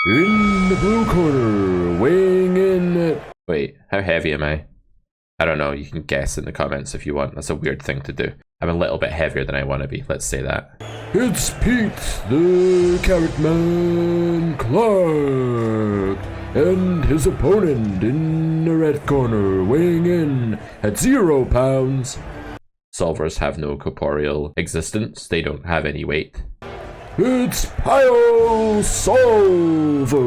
In the blue corner, weighing in at... Wait, how heavy am I? I don't know, you can guess in the comments if you want. That's a weird thing to do. I'm a little bit heavier than I want to be, let's say that. It's Pete, the Carrot Man Clark, and his opponent in the red corner, weighing in at 0 pounds. Solvers have no corporeal existence, they don't have any weight. It's Pile Solver!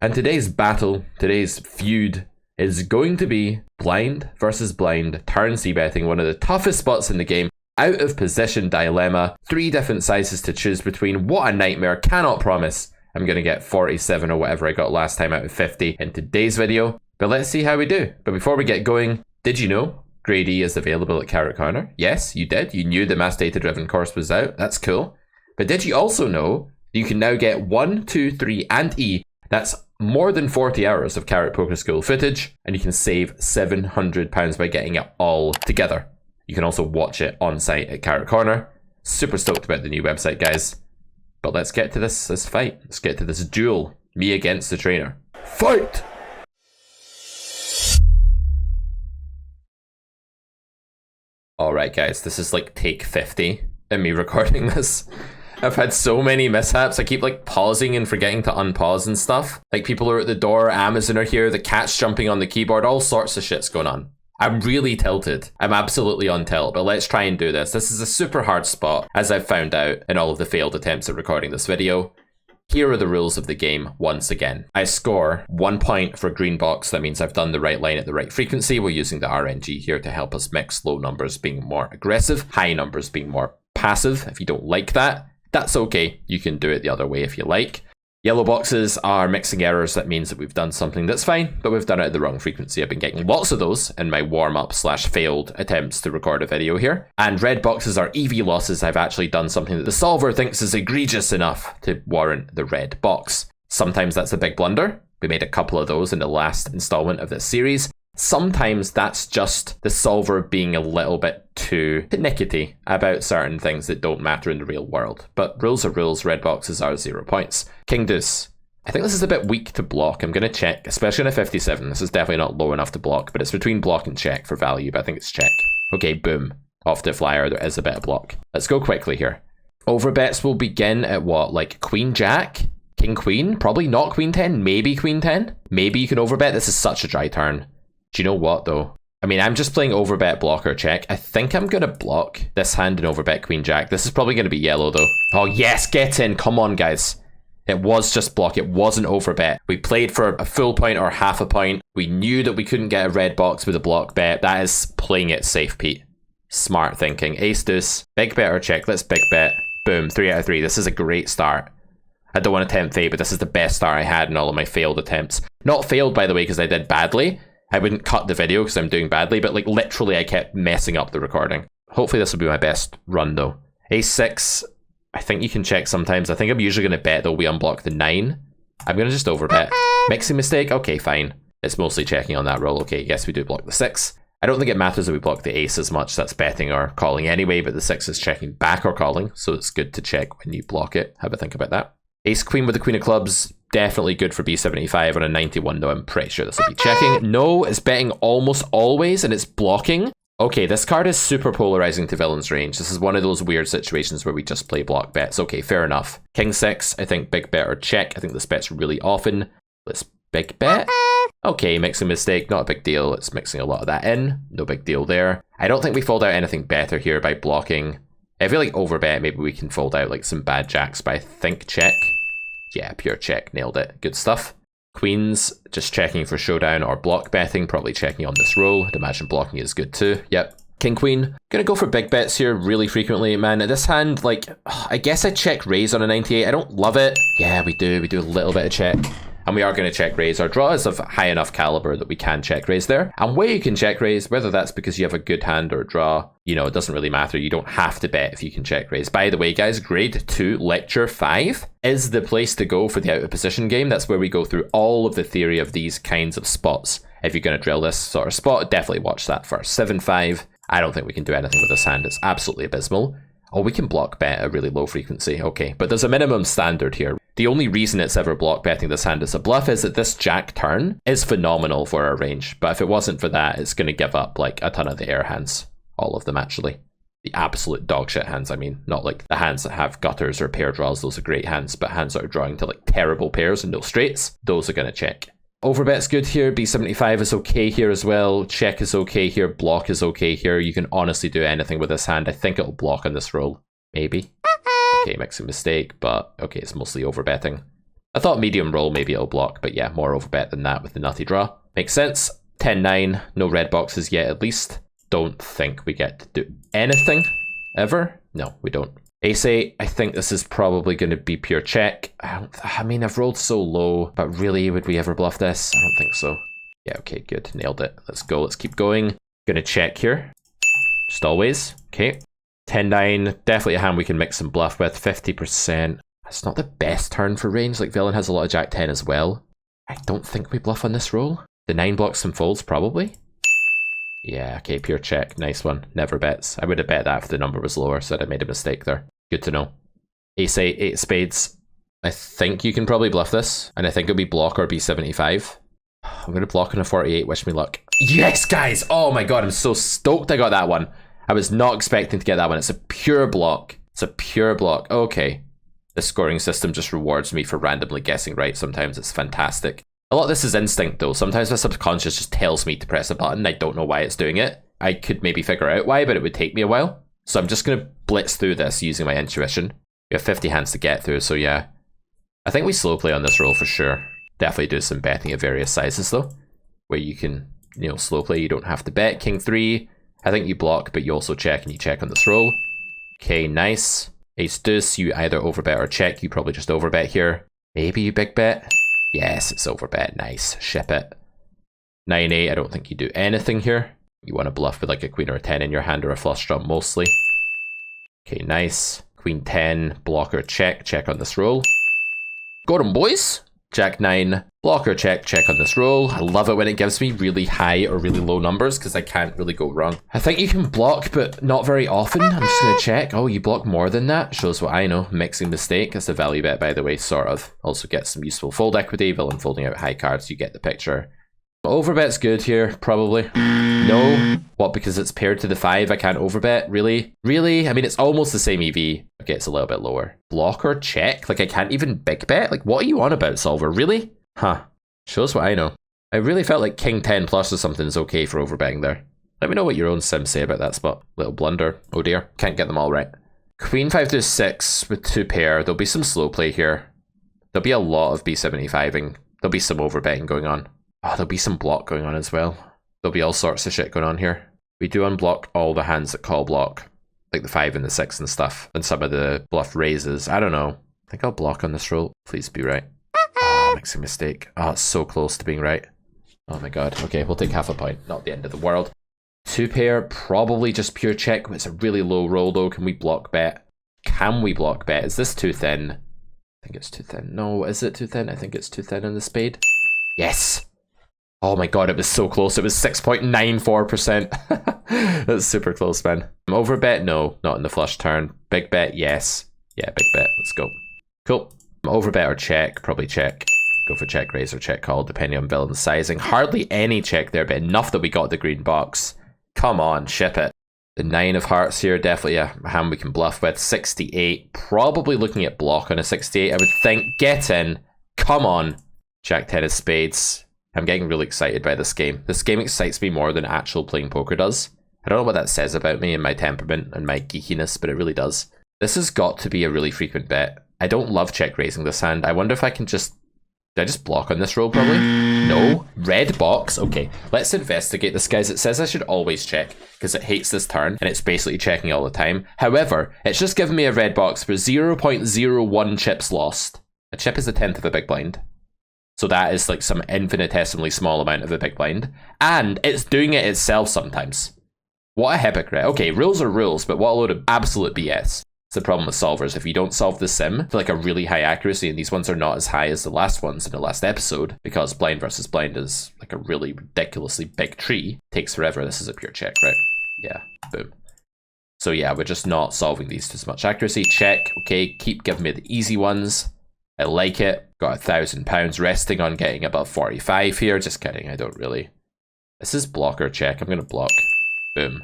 And today's battle, today's feud, is going to be blind versus blind, turn c-betting, one of the toughest spots in the game, out of position dilemma, 3 different sizes to choose between, what a nightmare, cannot promise I'm going to get 47 or whatever I got last time out of 50 in today's video, but let's see how we do. But before we get going, did you know Grade E is available at Carrot Corner? Yes, you did, you knew the mass data driven course was out, that's cool. But did you also know you can now get 1, 2, 3 and E, that's more than 40 hours of Carrot Poker School footage, and you can save £700 by getting it all together. You can also watch it on site at Carrot Corner. Super stoked about the new website, guys. But let's get to this fight. Let's get to this duel. Me against the trainer. Fight! Alright guys, this is like take 50 in me recording this. I've had so many mishaps. I keep like pausing and forgetting to unpause and stuff. Like people are at the door, Amazon are here, the cat's jumping on the keyboard, all sorts of shit's going on. I'm really tilted. I'm absolutely on tilt, but let's try and do this. This is a super hard spot, as I've found out in all of the failed attempts at recording this video. Here are the rules of the game once again. I score 1 point for green box. That means I've done the right line at the right frequency. We're using the RNG here to help us mix low numbers being more aggressive, high numbers being more passive. If you don't like that, that's okay. You can do it the other way if you like. Yellow boxes are mixing errors. That means that we've done something that's fine, but we've done it at the wrong frequency. I've been getting lots of those in my warm-up / failed attempts to record a video here. And red boxes are EV losses. I've actually done something that the solver thinks is egregious enough to warrant the red box. Sometimes that's a big blunder. We made a couple of those in the last installment of this series. Sometimes that's just the solver being a little bit too pernickety about certain things that don't matter in the real world. But rules are rules, red boxes are 0 points. King Deuce. I think this is a bit weak to block. I'm going to check, especially on a 57. This is definitely not low enough to block, but it's between block and check for value, but I think it's check. Okay, boom. Off to flyer, there is a bit of block. Let's go quickly here. Overbets will begin at what, like Queen Jack? King Queen? Probably not Queen 10, maybe Queen 10? Maybe you can overbet. This is such a dry turn. Do you know what though? I mean, I'm just playing overbet, block, or check. I think I'm going to block this hand and overbet Queen Jack. This is probably going to be yellow though. Oh yes, get in. Come on guys. It was just block. It wasn't overbet. We played for a full point or half a point. We knew that we couldn't get a red box with a block bet. That is playing it safe, Pete. Smart thinking. Ace deuce. Big bet or check. Let's big bet. Boom. 3 out of 3. This is a great start. I don't want to tempt fate, but this is the best start I had in all of my failed attempts. Not failed, by the way, because I did badly. I wouldn't cut the video because I'm doing badly, but like literally I kept messing up the recording. Hopefully this will be my best run though. Ace 6, I think you can check sometimes. I think I'm usually going to bet though we unblock the 9. I'm going to just overbet. Mixing mistake? Okay, fine. It's mostly checking on that roll. Okay, yes we do block the 6. I don't think it matters that we block the ace as much. That's betting or calling anyway, but the 6 is checking back or calling, so it's good to check when you block it. Have a think about that. Ace queen with the queen of clubs. Definitely good for B75 on a 91 though. I'm pretty sure this will be checking. No, it's betting almost always and it's blocking. Okay, this card is super polarizing to villain's range. This is one of those weird situations where we just play block bets. Okay, fair enough. King 6, I think big bet or check. I think this bet's really often. Let's big bet. Okay, mixing mistake, not a big deal. It's mixing a lot of that in. No big deal there. I don't think we fold out anything better here by blocking. I feel like overbet, maybe we can fold out like some bad jacks, but I think check. Yeah, pure check, nailed it. Good stuff. Queens, just checking for showdown or block betting, probably checking on this roll. I'd imagine blocking is good too. Yep. King Queen, gonna go for big bets here really frequently, man. This hand, like, I guess I check raise on a 98. I don't love it. Yeah, we do a little bit of check. And we are going to check raise. Our draw is of high enough caliber that we can check raise there. And where you can check raise, whether that's because you have a good hand or draw, you know, it doesn't really matter. You don't have to bet if you can check raise. By the way, guys, grade 2, lecture 5 is the place to go for the out of position game. That's where we go through all of the theory of these kinds of spots. If you're going to drill this sort of spot, definitely watch that first. 7-5. I don't think we can do anything with this hand. It's absolutely abysmal. Oh, we can block bet a really low frequency. Okay, but there's a minimum standard here. The only reason it's ever block betting this hand as a bluff is that this jack turn is phenomenal for our range. But if it wasn't for that, it's going to give up like a ton of the air hands. All of them, actually. The absolute dog shit hands, I mean. Not like the hands that have gutters or pair draws. Those are great hands. But hands that are drawing to like terrible pairs and no straights, those are going to check. Overbet's good here. B75 is okay here as well. Check is okay here. Block is okay here. You can honestly do anything with this hand. I think it'll block on this roll. Maybe. Okay, makes a mistake, but okay, it's mostly overbetting. I thought medium roll, maybe it'll block, but yeah, more overbet than that with the nutty draw. Makes sense. 10-9. No red boxes yet, at least. Don't think we get to do anything ever. No, we don't. Ace-8, I think this is probably going to be pure check. I mean, I've rolled so low, but really, would we ever bluff this? I don't think so. Yeah, okay, good. Nailed it. Let's go. Let's keep going. Gonna check here. Just always. Okay. 10-9, definitely a hand we can mix and bluff with. 50%. It's not the best turn for range. Like, villain has a lot of jack 10 as well. I don't think we bluff on this roll. The 9 blocks some folds, probably. Yeah, okay, pure check. Nice one. Never bets. I would have bet that if the number was lower, so I made a mistake there. Good to know. Ace-8, 8 spades. I think you can probably bluff this, and I think it'll be block or B75. I'm going to block on a 48. Wish me luck. Yes, guys! Oh my god, I'm so stoked I got that one. I was not expecting to get that one. It's a pure block. It's a pure block. Okay. The scoring system just rewards me for randomly guessing right sometimes. It's fantastic. A lot of this is instinct though. Sometimes my subconscious just tells me to press a button. I don't know why it's doing it. I could maybe figure out why, but it would take me a while. So I'm just going to blitz through this using my intuition. We have 50 hands to get through, so yeah. I think we slow play on this roll for sure. Definitely do some betting of various sizes though, where you can, you know, slow play. You don't have to bet. King 3. I think you block, but you also check, and you check on this roll. Okay, nice. Ace deuce, you either overbet or check. You probably just overbet here. Maybe you big bet. Yes, it's overbet. Nice. Ship it. 9-8, I don't think you do anything here. You want to bluff with like a queen or a 10 in your hand, or a flush draw mostly. Okay, nice. Queen 10, blocker check. Check on this roll. Got 'em, boys. Jack 9, blocker check. Check on this roll. I love it when it gives me really high or really low numbers because I can't really go wrong. I think you can block, but not very often. I'm just going to check. Oh, you block more than that? Shows what I know. Mixing mistake. That's a value bet, by the way, sort of. Also get some useful fold equity. Villain folding out high cards. You get the picture. Overbet's good here, probably. No. What, because it's paired to the 5, I can't overbet? Really? Really? I mean, it's almost the same EV. Okay, it's a little bit lower. Block or check? Like, I can't even big bet? Like, what are you on about, Solver? Really? Huh. Shows what I know. I really felt like King 10 plus or something is okay for overbetting there. Let me know what your own sims say about that spot. Little blunder. Oh dear. Can't get them all right. Queen 5 to 6 with 2 pair. There'll be some slow play here. There'll be a lot of B75ing. There'll be some overbetting going on. Oh, there'll be some block going on as well. There'll be all sorts of shit going on here. We do unblock all the hands that call block. Like the 5 and the 6 and stuff. And some of the bluff raises. I don't know. I think I'll block on this roll. Please be right. Oh, makes a mistake. Oh, it's so close to being right. Oh my god. Okay, we'll take half a point. Not the end of the world. 2 pair, probably just pure check. It's a really low roll though. Can we block bet? Can we block bet? Is this too thin? I think it's too thin. No, is it too thin? I think it's too thin in the spade. Yes! Oh my god, it was so close. It was 6.94%. That's super close, man. Overbet? No, not in the flush turn. Big bet? Yes. Yeah, big bet. Let's go. Cool. Overbet or check? Probably check. Go for check raise or check call, depending on villain's sizing. Hardly any check there, but enough that we got the green box. Come on, ship it. The 9 of hearts here, definitely a hand we can bluff with. 68. Probably looking at block on a 68, I would think. Get in. Come on. Jack 10 of spades. I'm getting really excited by this game. This game excites me more than actual playing poker does. I don't know what that says about me and my temperament and my geekiness, but it really does. This has got to be a really frequent bet. I don't love check raising this hand. I wonder if I can just... Did I just block on this roll, probably? No. Red box. Okay, let's investigate this, guys. It says I should always check because it hates this turn and it's basically checking all the time. However, it's just given me a red box for 0.01 chips lost. A chip is a tenth of a big blind. So that is like some infinitesimally small amount of a big blind. And it's doing it itself sometimes. What a hypocrite. Okay, rules are rules, but what a load of absolute BS. It's the problem with solvers. If you don't solve the sim for like a really high accuracy, and these ones are not as high as the last ones in the last episode, because blind versus blind is like a really ridiculously big tree, takes forever. This is a pure check, right? Yeah, boom. So yeah, we're just not solving these to as much accuracy. Check. Okay, keep giving me the easy ones. I like it. Got £1,000 resting on getting above 45 here. Just kidding, I don't really. This is blocker check. I'm gonna block. Boom.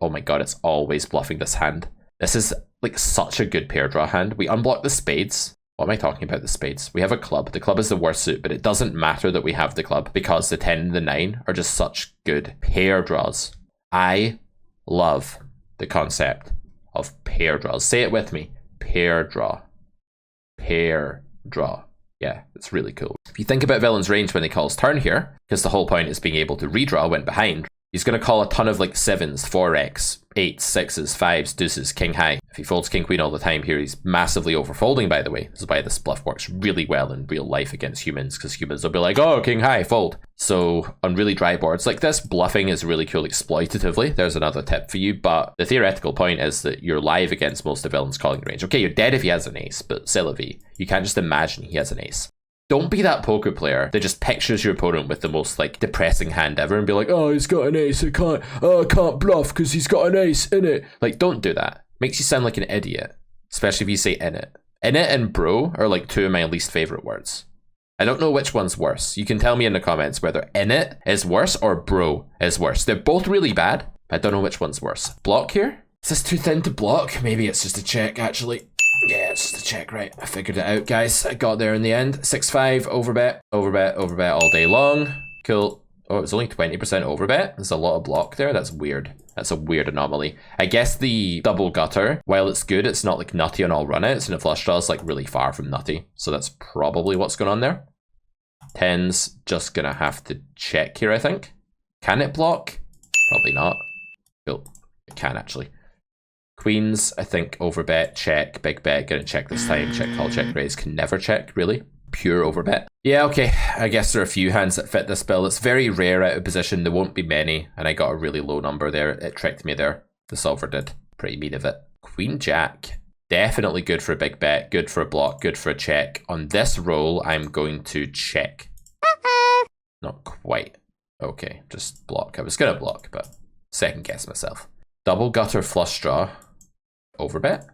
Oh my god, it's always bluffing this hand. This is like such a good pair draw hand. We unblock the spades. What am I talking about, the spades? We have a club. The club is the worst suit, but it doesn't matter that we have the club because the 10 and the 9 are just such good pair draws. I love the concept of pair draws. Say it with me. Pair draw. Pair draw. Yeah, it's really cool. If you think about villain's range when he calls turn here, because the whole point is being able to redraw when behind, he's going to call a ton of like 7s, 4x, 8s, 6s, 5s, deuces, king high. If he folds king queen all the time here, he's massively overfolding, by the way. This is why this bluff works really well in real life against humans, because humans will be like, oh, king high, fold. So on really dry boards like this, bluffing is really cool exploitatively. There's another tip for you, but the theoretical point is that you're live against most of villain's calling range. Okay, you're dead if he has an ace, but c'est la vie. You can't just imagine he has an ace. Don't be that poker player that just pictures your opponent with the most like depressing hand ever and be like, oh, he's got an ace, I can't bluff because he's got an ace in it. Like, don't do that. Makes you sound like an idiot, especially if you say in it. In it and bro are like two of my least favorite words. I don't know which one's worse. You can tell me in the comments whether in it is worse or bro is worse. They're both really bad. I don't know which one's worse. Block here? Is this too thin to block? Maybe it's just a check, actually. Yeah, it's just a check, right? I figured it out, guys. I got there in the end. 6-5, overbet, overbet, overbet all day long. Cool. Oh, it was only 20% overbet. There's a lot of block there. That's weird. That's a weird anomaly. I guess the double gutter, while it's good, it's not like nutty on all runouts, and a flush draw is like really far from nutty. So that's probably what's going on there. 10's just gonna have to check here, I think. Can it block? Probably not. Cool. It can actually. Queens, I think, overbet, check, big bet, gonna check this time, check call, check raise, can never check, really. Pure overbet. Yeah, okay, I guess there are a few hands that fit this bill. It's very rare out of position, there won't be many, and I got a really low number there. It tricked me there. The solver did. Pretty mean of it. Queen jack, definitely good for a big bet, good for a block, good for a check. On this roll, I'm going to check. Not quite. Okay, just block. I was gonna block, but second guess myself. Double gutter flush draw. Overbet?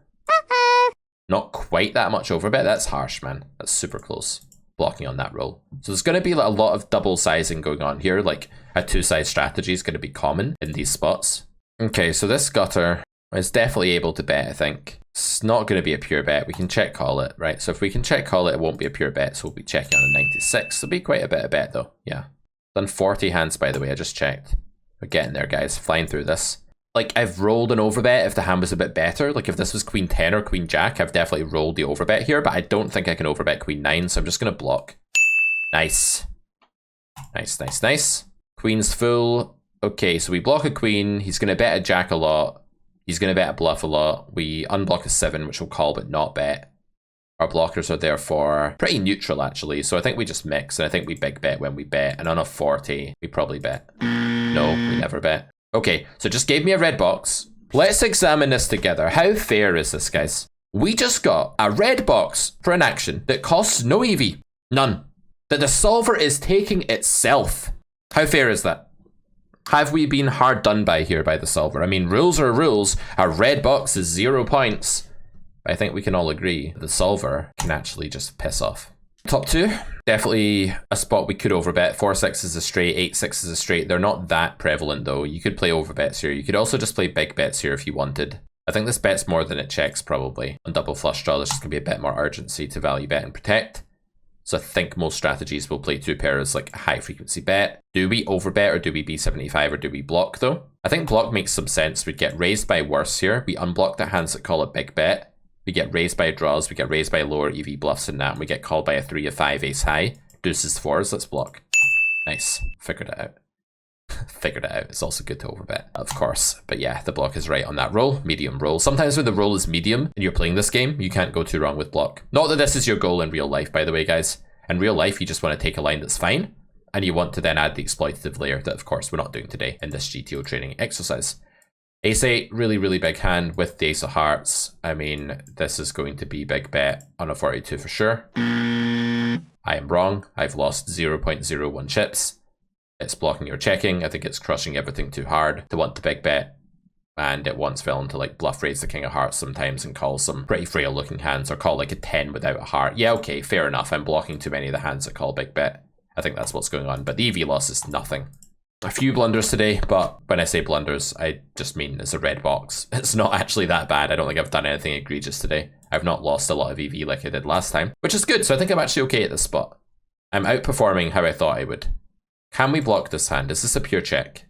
Not quite that much overbet. That's harsh, man. That's super close. Blocking on that roll. So there's going to be like a lot of double sizing going on here. Like a two-size strategy is going to be common in these spots. Okay, so this gutter is definitely able to bet, I think. It's not going to be a pure bet. We can check call it, right? So if we can check call it, it won't be a pure bet. So we'll be checking on a 96. It'll be quite a bit of bet though. Yeah. Done 40 hands, by the way. I just checked. We're getting there, guys. Flying through this. Like, I've rolled an overbet if the hand was a bit better. Like, if this was queen 10 or queen jack, I've definitely rolled the overbet here, but I don't think I can overbet queen 9, so I'm just going to block. Nice. Nice, nice, nice. Queen's full. Okay, so we block a queen. He's going to bet a jack a lot. He's going to bet a bluff a lot. We unblock a 7, which will call but not bet. Our blockers are therefore pretty neutral, actually, so I think we just mix, and I think we big bet when we bet, and on a 40, we probably bet. No, we never bet. Okay, so just gave me a red box. Let's examine this together. How fair is this, guys? We just got a red box for an action that costs no EV. None. That the solver is taking itself. How fair is that? Have we been hard done by here by the solver? I mean, rules are rules. A red box is 0 points. I think we can all agree the solver can actually just piss off. Top two, definitely a spot we could overbet. 4-6 is a straight, 8-6 is a straight. They're not that prevalent though. You could play overbets here. You could also just play big bets here if you wanted. I think this bets more than it checks probably. On double flush draw, there's just gonna be a bit more urgency to value bet and protect. So I think most strategies will play two pairs like a high frequency bet. Do we overbet or do we B75 or do we block though? I think block makes some sense. We'd get raised by worse here. We unblock the hands that call it big bet. We get raised by draws, we get raised by lower EV bluffs and that, and we get called by a 3, a 5, ace high. Deuces, 4s, let's block. Nice, figured it out. Figured it out, it's also good to overbet, of course. But yeah, the block is right on that roll, medium roll. Sometimes when the roll is medium and you're playing this game, you can't go too wrong with block. Not that this is your goal in real life, by the way, guys. In real life, you just want to take a line that's fine, and you want to then add the exploitative layer that, of course, we're not doing today in this GTO training exercise. Ace 8, really, really big hand with the ace of hearts. I mean, this is going to be big bet on a 42 for sure. I am wrong. I've lost 0.01 chips. It's blocking or checking. I think it's crushing everything too hard to want to big bet And it once fell into like bluff raise the king of hearts sometimes and call some pretty frail looking hands, or call like a 10 without a heart. Yeah, okay, fair enough. I'm blocking too many of the hands that call big bet. I think that's what's going on, but the EV loss is nothing. A few blunders today, but when I say blunders, I just mean it's a red box. It's not actually that bad. I don't think I've done anything egregious today. I've not lost a lot of EV like I did last time, which is good. So I think I'm actually okay at this spot. I'm outperforming how I thought I would. Can we block this hand? Is this a pure check?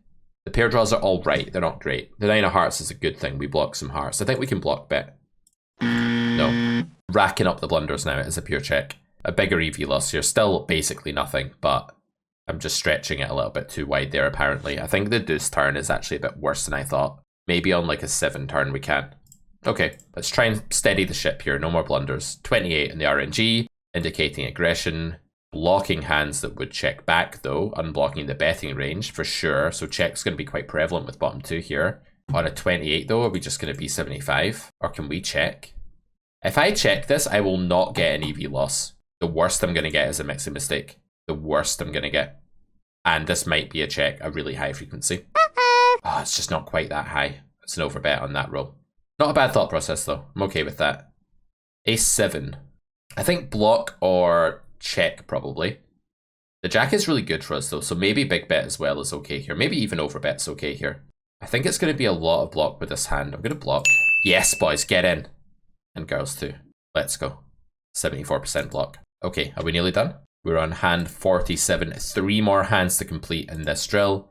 The pair draws are all right. They're not great. The 9 of hearts is a good thing. We block some hearts. I think we can block bet. No. Racking up the blunders now. It is a pure check. A bigger EV loss here. Still basically nothing, but I'm just stretching it a little bit too wide there apparently. I think the deuce turn is actually a bit worse than I thought. Maybe on like a 7 turn we can. Okay, let's try and steady the ship here. No more blunders. 28 in the RNG, indicating aggression. Blocking hands that would check back though, unblocking the betting range for sure. So check's going to be quite prevalent with bottom 2 here. On a 28 though, are we just going to be 75? Or can we check? If I check this, I will not get an EV loss. The worst I'm going to get is a mixing mistake. The worst I'm going to get. And this might be a check, a really high frequency. Oh, it's just not quite that high. It's an overbet on that roll. Not a bad thought process though. I'm okay with that. Ace 7. I think block or check probably. The jack is really good for us though, so maybe big bet as well is okay here. Maybe even overbet's okay here. I think it's going to be a lot of block with this hand. I'm going to block. Yes, boys, get in. And girls too. Let's go. 74% block. Okay, are we nearly done? We're on hand 47. 3 more hands to complete in this drill.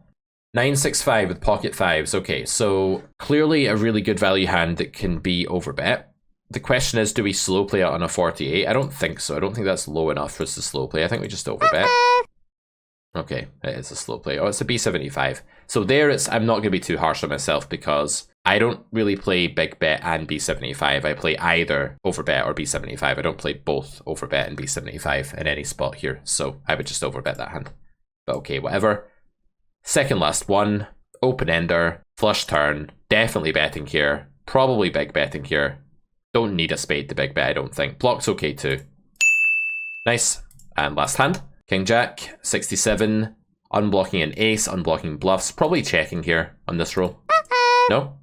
965 with pocket 5s. Okay, so clearly a really good value hand that can be overbet. The question is, do we slow play it on a 48? I don't think so. I don't think that's low enough for us to slow play. I think we just overbet. Okay, it is a slow play. Oh, it's a B75. So there I'm not going to be too harsh on myself because I don't really play big bet and B75. I play either overbet or B75. I don't play both overbet and B75 in any spot here. So I would just overbet that hand. But okay, whatever. Second last one. Open ender. Flush turn. Definitely betting here. Probably big betting here. Don't need a spade to big bet, I don't think. Block's okay too. Nice. And last hand. King Jack, 67. Unblocking an ace, unblocking bluffs. Probably checking here on this roll. No?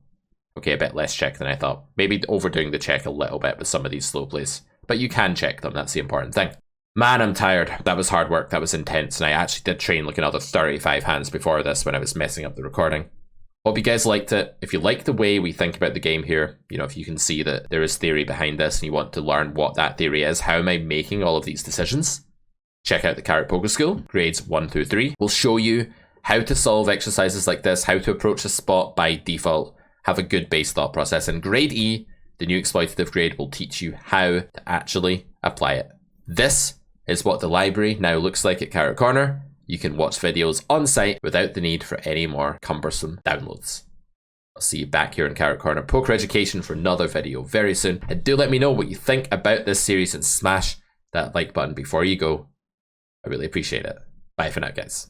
Okay, a bit less check than I thought. Maybe overdoing the check a little bit with some of these slow plays. But you can check them, that's the important thing. Man, I'm tired. That was hard work, that was intense. And I actually did train like another 35 hands before this when I was messing up the recording. Hope you guys liked it. If you like the way we think about the game here, you know, if you can see that there is theory behind this and you want to learn what that theory is, how am I making all of these decisions? Check out the Carrot Poker School, grades 1 through 3. We'll show you how to solve exercises like this, how to approach a spot by default, have a good base thought process. And grade E, the new exploitative grade, will teach you how to actually apply it. This is what the library now looks like at Carrot Corner. You can watch videos on site without the need for any more cumbersome downloads. I'll see you back here in Carrot Corner Poker Education for another video very soon. And do let me know what you think about this series and smash that like button before you go. I really appreciate it. Bye for now, guys.